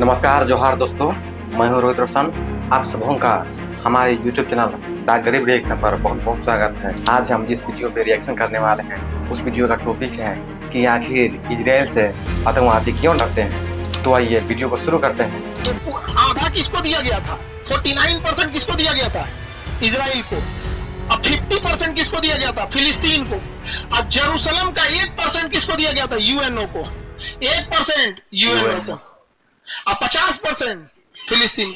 नमस्कार जोहार दोस्तों, मैं हूं रोहित रोशन। आप सबों का हमारे YouTube चैनल द गरीब रिएक्शन पर बहुत बहुत स्वागत है। आज हम जिस वीडियो पे रिएक्शन करने वाले हैं उस वीडियो का टॉपिक है कि आखिर इजराइल से आतंकवादी क्यों डरते हैं। तो आइए वीडियो को शुरू करते हैं। आधा किसको दिया गया था? 49% किसको दिया गया था? इजराइल को। अब 50% किसको दिया गया था? फिलिस्तीन को। अब जेरूसलम का 1% किसको दिया गया था? यूएनओ को। 1% यूएनओ को। अब 50% फिलिस्तीन।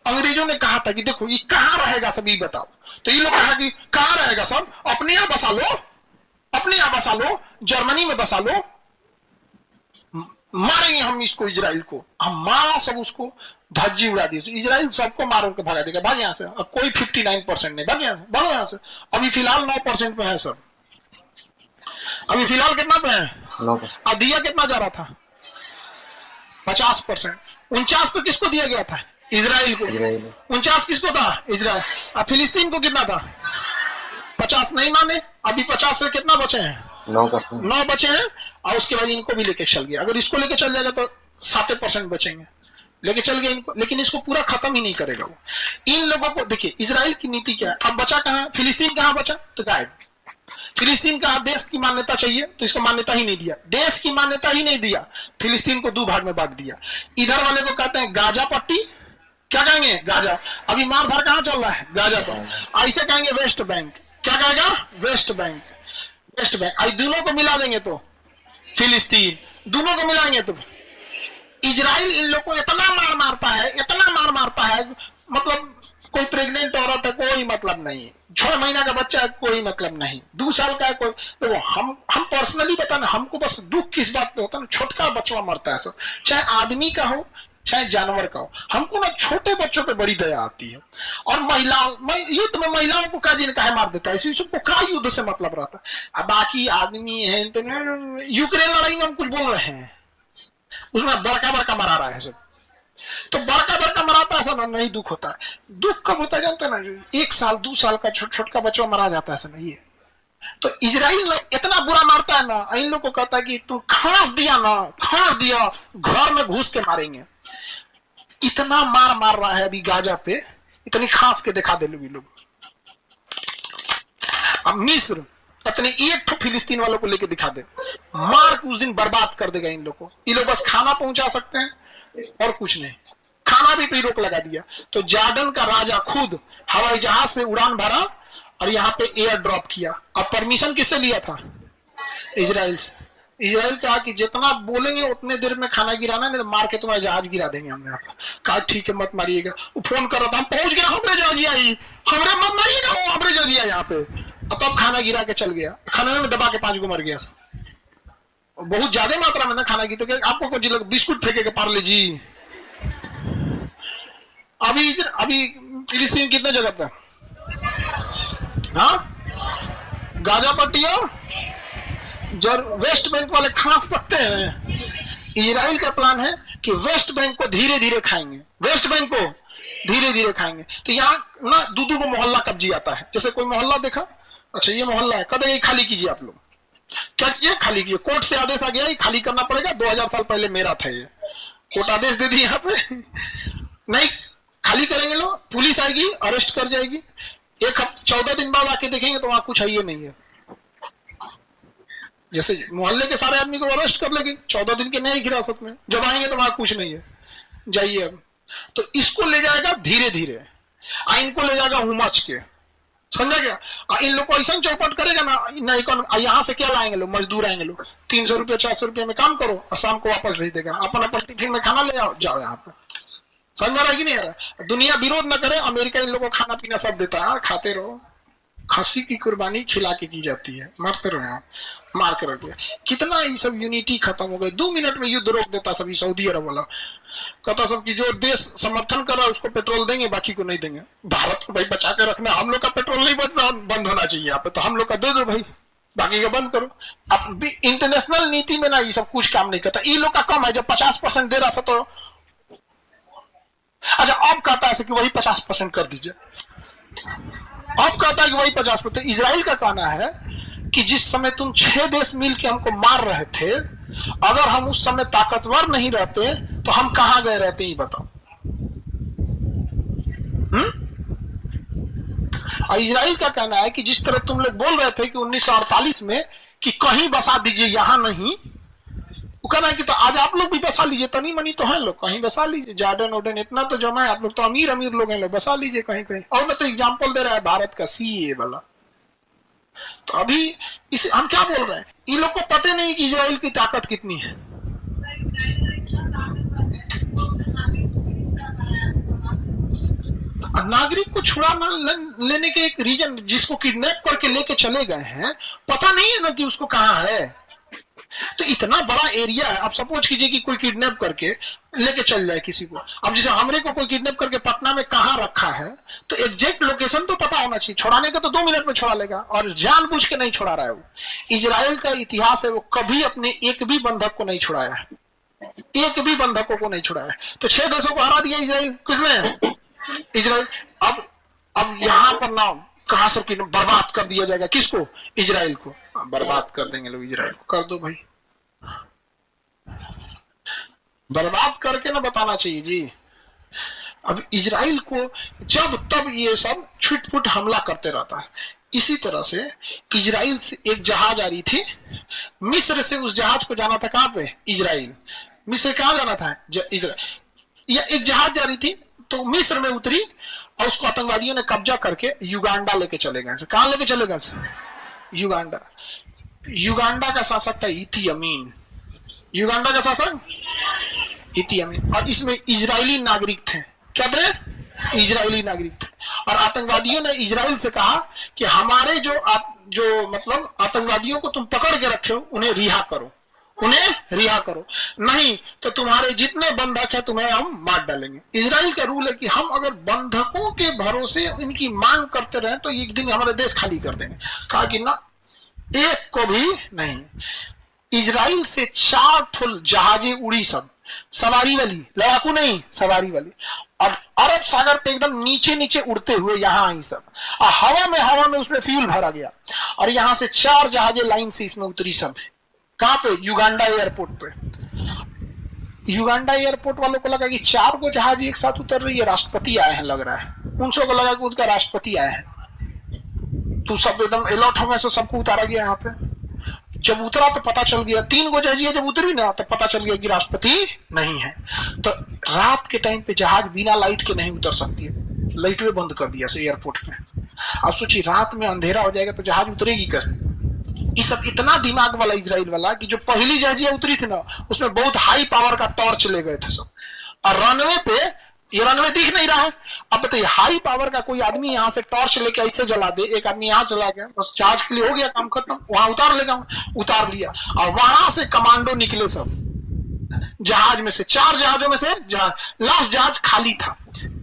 अंग्रेजों ने कहा था कि देखो ये कहां रहेगा सब, ये बताओ। तो ये लोग कहा कि कहां रहेगा सब? अपने यहां बसा लो, अपने यहां बसा लो, जर्मनी में बसा लो। मारेंगे हम इसको, इजराइल को। हम मारा सब, उसको धज्जी उड़ा दी। इजराइल सबको मार के भगा देगा। भाग यहां से। अब कोई 59% नहीं। भाग यहां से, भागो यहां से। अभी फिलहाल 9% पे है सब। अभी फिलहाल कितना पे है? अब दिया कितना जा रहा था? 50%। 49 तो किसको दिया गया था? इजराइल को। 49 किसको था? इजराइल। अब फिलिस्तीन को कितना था? 50 नहीं माने। अभी 50 से कितना बचे हैं? 9 बचे हैं। और उसके बाद इनको भी लेके चल गया। अगर इसको लेके चल जाएगा तो 7% बचेंगे। लेके चल गए इनको, लेकिन इसको पूरा खत्म ही नहीं करेगा वो। इन लोगों को देखिए, इजराइल की नीति क्या है। अब बचा कहां? फिलिस्तीन कहां बचा? तो गायब। फिलिस्तीन का देश की मान्यता चाहिए तो इसको मान्यता ही नहीं दिया। देश की मान्यता ही नहीं दिया। फिलिस्तीन को 2 भाग में बांट दिया। इधर वाले को कहते हैं गाजा पट्टी। क्या कहेंगे? गाजा। अभी मारधार कहां चल रहा है? गाजा पर। ऐसे कहेंगे वेस्ट बैंक। क्या कहेगा? West Bank. West Bank. आई दोनों को मिला देंगे तो फिलिस्तीन। दोनों को मिलाएंगे तो इजराइल इन लोग को इतना मार मारता है, इतना मार मारता है, मतलब कोई प्रेग्नेंट औरत है कोई मतलब नहीं, 6 महीना का बच्चा है कोई मतलब नहीं, 2 साल का है कोई। देखो हम पर्सनली बताना, हमको बस दुख किस बात पे होता है ना, छोटका बच्चा मरता है सब, चाहे आदमी का हो चाहे जानवर का हो। हमको ना छोटे बच्चों पे बड़ी दया आती है। और महिलाओं युद्ध में महिलाओं को का काहे मार देता है? इसी सबको का युद्ध से मतलब रहता है। अब बाकी आदमी है, यूक्रेन लड़ाई में हम कुछ बोल रहे हैं, उसमें बड़का बड़का मरा रहा है सब। तो बड़का बड़का मराता है ना, नहीं दुख होता है। दुख कब होता है जानते ना? 1 साल 2 साल का छोटा बच्चा मरा जाता है सब। ये तो इजराइल इतना बुरा मारता है ना, इन लोग को कहता है कि तू खांस दिया ना, खांस दिया, घर में घुस के मारेंगे। इतना मार मार रहा है अभी गाजा पे, इतनी खांस के दिखा दे लोग। अब मिस्र अपने एक फिलिस्तीन वालों को लेके दिखा दे, मार के उस दिन बर्बाद कर देगा इन लोग को। ये लोग बस खाना पहुंचा सकते हैं और कुछ नहीं। खाना भी पे रोक लगा दिया। तो जॉर्डन का राजा खुद हवाई जहाज से उड़ान भरा और यहाँ पे एयर ड्रॉप किया। अब परमिशन किससे लिया था? इजराइल से। इजराइल कहा कि जितना बोलेंगे उतने देर में खाना गिराना, नहीं तो मार के तुम्हारा जहाज गिरा देंगे हमने। आपका कहा ठीक है मत मारिएगा। वो फोन कर रहा था, हम पहुंच गया, हमरे जहाजिया ही, हमरे मत मारिएगा, वो हमरे जहाजिया यहाँ पे। तब खाना गिरा के चल गया। खाने में दबा के 5 को मर गया। बहुत ज्यादा मात्रा में ना खाना की। तो आपको कुछ बिस्कुट फेंके पार्ले जी। अभी फिलिस्तीन कितने जगह पे? हाँ, गाजा पट्टी और वेस्ट बैंक वाले खा सकते हैं। इजराइल का प्लान है कि वेस्ट बैंक को धीरे धीरे खाएंगे। वेस्ट बैंक को धीरे धीरे खाएंगे। तो यहाँ ना दूधू को मोहल्ला कब्जी आता है। जैसे कोई मोहल्ला देखा, अच्छा ये मोहल्ला है, कदे खाली कीजिए आप लोग। क्या किए? खाली कीजिए। कोर्ट से आदेश आ गया, ये खाली करना पड़ेगा। 2000 साल पहले मेरा था ये, कोर्ट आदेश दे दिया यहाँ पे। नहीं खाली करेंगे लोग, पुलिस आएगी, अरेस्ट कर जाएगी। 14 दिन बाद आके देखेंगे तो वहां कुछ है ही नहीं है। जैसे मोहल्ले के सारे आदमी को अरेस्ट कर लेगी 14 दिन के नए हिरासत में। जब आएंगे तो वहां कुछ नहीं है, जाइए अब। तो इसको ले जाएगा धीरे धीरे, इनको ले जाएगा हुमच के, समझा गया? इन लोग को ऐसा चौपट करेगा ना, नहीं यहाँ से क्या लाएंगे लोग? मजदूर आएंगे लोग, 300 रुपया 400 रुपया में काम करो और शाम को वापस भेज देगा। अपन टिफिन में खाना ले आओ, जाओ यहाँ पे। समझ में आ रहा है कि नहीं आ रहा? दुनिया विरोध न करे, अमेरिका इन लोगों को खाना पीना सब देता है, खाते रहो। खस्सी की कुर्बानी खिला के की जाती है, मरते रहो यहाँ, मार के रख दिया। कितना ये सब यूनिटी खत्म हो गई। 2 मिनट में युद्ध रोक देता सभी। सऊदी अरब वाला कहता सब कि जो देश समर्थन कर रहा है उसको पेट्रोल देंगे, बाकी को नहीं देंगे। भारत को भाई बचा के रखना, हम लोग का पेट्रोल नहीं बंद होना चाहिए यहाँ पे, तो हम लोग का दे दो भाई, बाकी का बंद करो। अब भी इंटरनेशनल नीति में ना ये सब कुछ काम नहीं करता। ये लोग का कम है। जब 50% दे रहा था तो अच्छा, अब कहता है कि वही 50% कर दीजिए। अब कहता है कि वही 50%। इजराइल का कहना है कि जिस समय तुम 6 देश मिल के हमको मार रहे थे अगर हम उस समय ताकतवर नहीं रहते तो हम कहां गए रहते, ये बताओ। और इजराइल का कहना है कि जिस तरह तुम लोग बोल रहे थे कि 1948 में कि कहीं बसा दीजिए, यहां नहीं, वो कहना है कि तो आज आप लोग भी बसा लीजिए, तनी मनी तो है लोग, कहीं बसा लीजिए, जार्डन ओडन इतना तो जमा है, आप लोग तो अमीर अमीर लोग हैं, लोग बसा लीजिए कहीं कहीं। और मैं तो एग्जांपल दे रहा है भारत का सीए वाला। तो अभी इसे हम क्या बोल रहे हैं, इन लोग को पता नहीं कि इजराइल की ताकत कितनी है। नागरिक को छुड़ा लेने के एक रीजन, जिसको किडनैप करके लेके चले गए हैं, पता नहीं है ना कि उसको कहां है। तो इतना बड़ा एरिया है, आप सपोज कीजिए कि कोई किडनैप करके लेके चल जाए किसी को। अब जैसे हमरे को कोई किडनैप करके पटना में कहां रखा है, तो एग्जैक्ट लोकेशन तो पता होना चाहिए। छुड़ाने का तो 2 मिनट में छुड़ा लेगा, और जानबूझ के नहीं छुड़ा रहा है वो। इजराइल का इतिहास है, वो कभी अपने एक भी बंधक को नहीं छुड़ाया है, एक भी बंधकों को नहीं छुड़ाया। तो 6 देशों को हरा दिया इजराइल, किसने? इजराइल। अब यहां पर नाम कहां सब की बर्बाद कर दिया जाएगा, किसको? इजराइल को। बर्बाद कर देंगे लोग इजराइल को, कर दो भाई, बर्बाद करके ना बताना चाहिए जी। अब इजराइल को जब तब ये सब छुटपुट हमला करते रहता है। इसी तरह से इजराइल से एक जहाज आ रही थी, मिस्र से उस जहाज को जाना था कहां पे? इजराइल। मिस्र कहां जाना था? इजराइल। या एक जहाज जा रही थी तो मिस्र में उतरी, और उसको आतंकवादियों ने कब्जा करके युगांडा लेके चले गए। कहां लेके चले गए? युगांडा। युगांडा का शासक था इदी अमीन। युगांडा का शासक इदी अमीन, और इसमें इजरायली नागरिक थे। क्या थे? इजरायली नागरिक थे। और आतंकवादियों ने इजराइल से कहा कि हमारे जो मतलब आतंकवादियों को तुम पकड़ के रखे हो, उन्हें रिहा करो, उन्हें रिहा करो, नहीं तो तुम्हारे जितने बंधक है तुम्हें हम मार डालेंगे। इजराइल का रूल है कि हम अगर बंधकों के भरोसे इनकी मांग करते रहे तो एक दिन हमारे देश खाली कर देंगे। कहा कि ना, एक को भी नहीं। इजराइल से 4 जहाजें उड़ी, सब सवारी वाली, लड़ाकू नहीं, सवारी वाली, और अरब सागर पे एकदम नीचे नीचे उड़ते हुए यहाँ आई सब, और हवा में उसमें फ्यूल भरा गया, और यहाँ से 4 जहाजें लाइन से इसमें उतरी सब। कहां पे? युगांडा एयरपोर्ट पे। युगांडा एयरपोर्ट वालों को लगा कि 4 को जहाज एक साथ उतर रही है, राष्ट्रपति आए हैं लग रहा है। उनसे को लगा कि उनका राष्ट्रपति आए हैं, तो सब एकदम अलर्ट हो गए, सबको उतारा गया यहाँ पे। जब उतरा तो पता चल गया, 3 गो जहाजियां जब उतरी ना, तो पता चल गया कि राष्ट्रपति नहीं है। तो रात के टाइम पे जहाज बिना लाइट के नहीं उतर सकती है, लाइट बंद कर दिया एयरपोर्ट में। अब सोचिए रात में अंधेरा हो जाएगा तो जहाज उतरेगी कैसे? ये सब इतना दिमाग वाला इजराइल वाला कि जो पहली जहाजियां उतरी थी ना, उसमें बहुत हाई पावर का टॉर्च ले गए थे सब, और रनवे पे ये रनवे दिख नहीं रहा है। अब बताइए, हाई पावर का कोई आदमी यहाँ से टॉर्च लेके ऐसे जला दे, एक आदमी यहाँ जला गया, बस जहाज के लिए हो गया काम खत्म, वहां उतार लेगा, उतार लिया। और वहां से कमांडो निकले सब जहाज में से, 4 जहाजों में से लास्ट जहाज खाली था,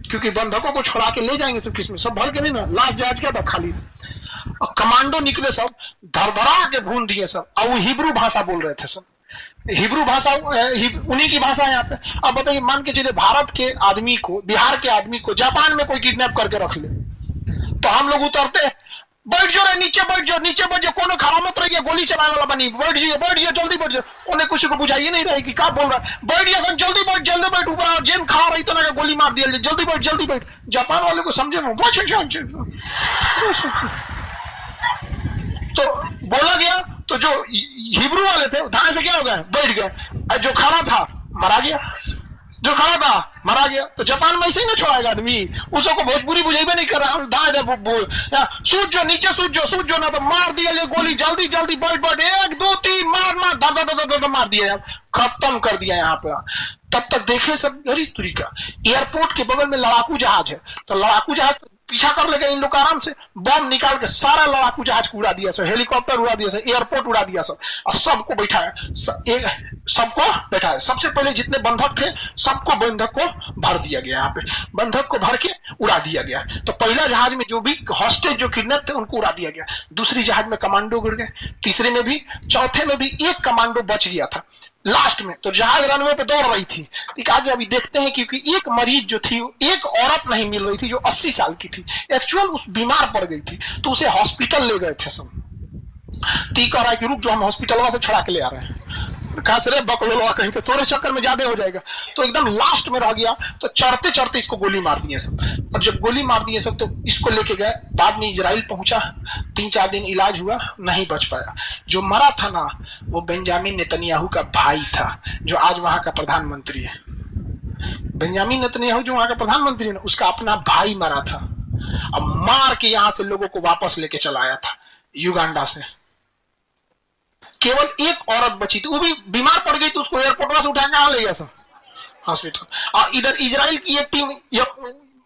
क्योंकि बंधकों को छोड़ा के ले जाएंगे सब, किसमें सब भर के नहीं ना, लास्ट जहाज क्या था? खाली था। और कमांडो निकले सब, धड़धड़ा के भून दिए सब, और वो हिब्रू भाषा बोल रहे थे सब। हिब्रू भाषा उन्हीं की भाषा है यहाँ पे। अब बताइए, मान के चलिए भारत के आदमी को, बिहार के आदमी को जापान में कोई किडनैप करके रख ले, तो हम लोग उतरते, बैठ जाओ रे, नीचे बैठ जाओ, नीचे बैठ जाओ, कोनो खड़ा मत रहिए, गोली चलाने वाला बनी, बैठ जाइए, जल्दी बैठ जाओ। उन्हें किसी को बुझाइए नहीं रहे कि क्या बोल रहा है, बैठ जाइए, जल्दी बैठ, ऊपर जेन खड़ा रही तो ना गोली मार दिया, जल्दी बैठ। जापान वाले को समझे में तो बोला गया, तो जो हिब्रू वाले थे धाए से क्या हो गए? बैठ गए। जो खड़ा था मरा गया, जो खड़ा था मरा गया। तो जापान में ऐसे ही ना छोड़ेगा आदमी, उसको भोजपुरी बुझेबे नहीं कर रहा, सूझ जो नीचे, सूझ जो ना, तो मार दिया ये गोली, जल्दी बैठ, 1 2 3 मार, दादा मार दिया, खत्म कर दिया यहाँ पे। तब तक देखे सब गरी तुरी का। एयरपोर्ट के बगल में लड़ाकू जहाज है, तो लड़ाकू जहाज पीछा कर लेगा इन लोग आराम से, बम निकाल के सारा लड़ाकू जहाज को उड़ा दिया सब, हेलीकॉप्टर उड़ा दिया सब, एयरपोर्ट उड़ा दिया सब, और सबको बैठाया, सबको बैठाया। सबसे पहले जितने बंधक थे सबको बंधक को भर दिया गया, यहाँ पे बंधक को भर के उड़ा दिया गया। तो पहला जहाज में जो भी हॉस्टेज जो किडनैप थे उनको उड़ा दिया गया, दूसरी जहाज में कमांडो गिर गए, तीसरे में भी, चौथे में भी एक कमांडो बच गया था लास्ट में। तो जहाज रनवे पे दौड़ रही थी, आगे अभी देखते हैं, क्योंकि एक मरीज जो थी, एक औरत नहीं मिल रही थी जो 80 साल की थी, एक्चुअल उस बीमार पड़ गई थी, तो उसे हॉस्पिटल ले गए थे सब। ती कह रहा है कि रुक जो, हम हॉस्पिटल से छुड़ा के ले आ रहे हैं। खास रे बकलोलवा कहीं के थोड़े चक्कर में ज्यादा हो जाएगा। तो एकदम लास्ट में रह गया, तो चढ़ते चढ़ते इसको गोली मार दिए सब। और जब गोली मार दिए सब तो इसको लेके गए, बाद में इजराइल पहुंचा, 3-4 दिन इलाज हुआ, नहीं बच पाया। जो मरा था ना वो बेंजामिन नेतन्याहू का भाई था, जो आज वहां का प्रधानमंत्री है। बेंजामिन नेतन्याहू जो वहां का प्रधानमंत्री है ना, उसका अपना भाई मरा था। अब मार के यहां से लोगों को वापस लेके चला आया था युगांडा से। केवल एक औरत बची थी, वो भी बीमार पड़ गई, तो उसको एयरपोर्ट से उठा के कहां ले गया सब, हॉस्पिटल। और इधर इजराइल की एक टीम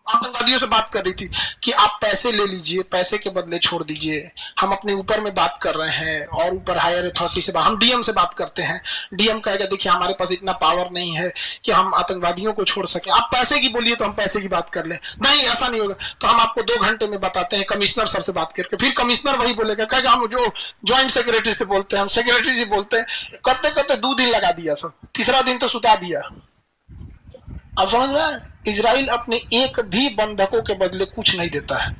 आतंकवादियों से बात कर रही थी कि आप पैसे ले लीजिए, पैसे के बदले छोड़ दीजिए, हम अपने ऊपर में बात कर रहे हैं और ऊपर हायर अथॉरिटी से हम डीएम से बात करते हैं। डीएम कहेगा देखिए हमारे पास इतना पावर नहीं है कि हम आतंकवादियों को छोड़ सके, आप पैसे की बोलिए तो हम पैसे की बात कर लें। नहीं ऐसा नहीं होगा, तो हम आपको 2 घंटे में बताते हैं, कमिश्नर सर से बात करके। फिर कमिश्नर वही बोलेगा, कहेगा हम जो ज्वाइंट सेक्रेटरी से बोलते हैं, हम सेक्रेटरी से बोलते हैं, करते करते 2 दिन लगा दिया सब, 3रा दिन तो सुता दिया। अब समझ में आया, इजराइल अपने एक भी बंधकों के बदले कुछ नहीं देता है।